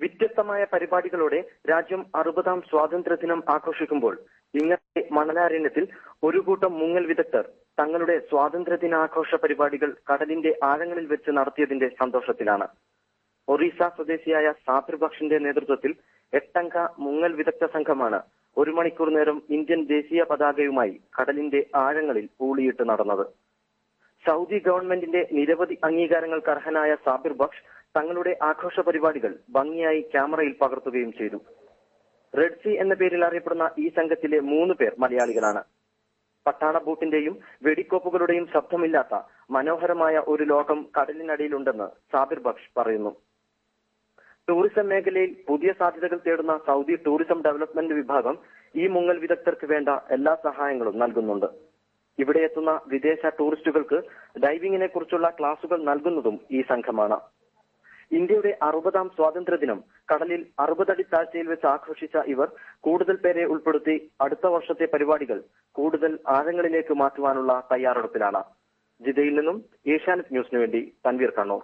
വ്യത്യസ്തമായ പരിപാടികളോടെ രാജ്യം 60ാം സ്വാതന്ത്ര്യദിനം ആഘോഷിക്കുമ്പോൾ ഇങ്ങനത്തെ മണലാരണ്യത്തിൽ ഒരു കൂട്ടം മുങ്ങൽ വിദഗ്ധർ തങ്ങളുടെ സ്വാതന്ത്ര്യദിനാഘോഷ പരിപാടികൾ കടലിന്റെ ആഴങ്ങളിൽ വെച്ച് നടത്തിയതിന്റെ സന്തോഷത്തിലാണ്. ഒറീസ സ്വദേശിയായ സാബിർ ബക്ഷിന്റെ നേതൃത്വത്തിൽ 8-അംഗ മുങ്ങൽ വിദഗ്ധ സംഘമാണ് 1 മണിക്കൂർ നേരം ഇന്ത്യൻ ദേശീയ പതാകയുമായി കടലിന്റെ ആഴങ്ങളിൽ ഊളിയിട്ട് നടന്നത്. സൗദി ഗവൺമെന്റിന്റെ നിരവധി അംഗീകാരങ്ങൾക്ക് അർഹനായ സാബിർ ബക്ഷ് തങ്ങളുടെ ആഘോഷ പരിപാടികൾ ഭംഗിയായി ക്യാമറയിൽ പകർത്തുകയും ചെയ്തു. റെഡ് സീ എന്ന പേരിൽ അറിയപ്പെടുന്ന ഈ സംഘത്തിലെ 3 പേർ മലയാളികളാണ്. പട്ടാള ബോട്ടിന്റെയും വെടിക്കോപ്പുകളുടെയും ശബ്ദമില്ലാത്ത മനോഹരമായ ഒരു ലോകം കടലിനടിയിലുണ്ടെന്ന് സാബിർ ബക്ഷ് പറയുന്നു. ടൂറിസം മേഖലയിൽ പുതിയ സാധ്യതകൾ തേടുന്ന സൗദി ടൂറിസം ഡെവലപ്മെന്റ് വിഭാഗം ഈ മുങ്ങൽ വിദഗ്ധർക്ക് വേണ്ട എല്ലാ സഹായങ്ങളും നൽകുന്നുണ്ട്. ഇവിടെ എത്തുന്ന വിദേശ ടൂറിസ്റ്റുകൾക്ക് ഡൈവിംഗിനെ കുറിച്ചുള്ള ക്ലാസുകൾ നൽകുന്നതും ഈ സംഘമാണ്. ഇന്ത്യയുടെ 60ാം സ്വാതന്ത്ര്യദിനം കടലിൽ 60 അടി താഴ്ചയിൽ വെച്ച് ആഘോഷിച്ച ഇവർ കൂടുതൽ പേരെ ഉൾപ്പെടുത്തി അടുത്ത വർഷത്തെ പരിപാടികൾ കൂടുതൽ ആഴങ്ങളിലേക്ക് മാറ്റുവാനുള്ള തയ്യാറെടുപ്പിലാണ്. ജിദ്ദയിൽ നിന്നും ഏഷ്യാനെറ്റ് ന്യൂസിനു വേണ്ടി തൻവീർ കണ്ണൂർ.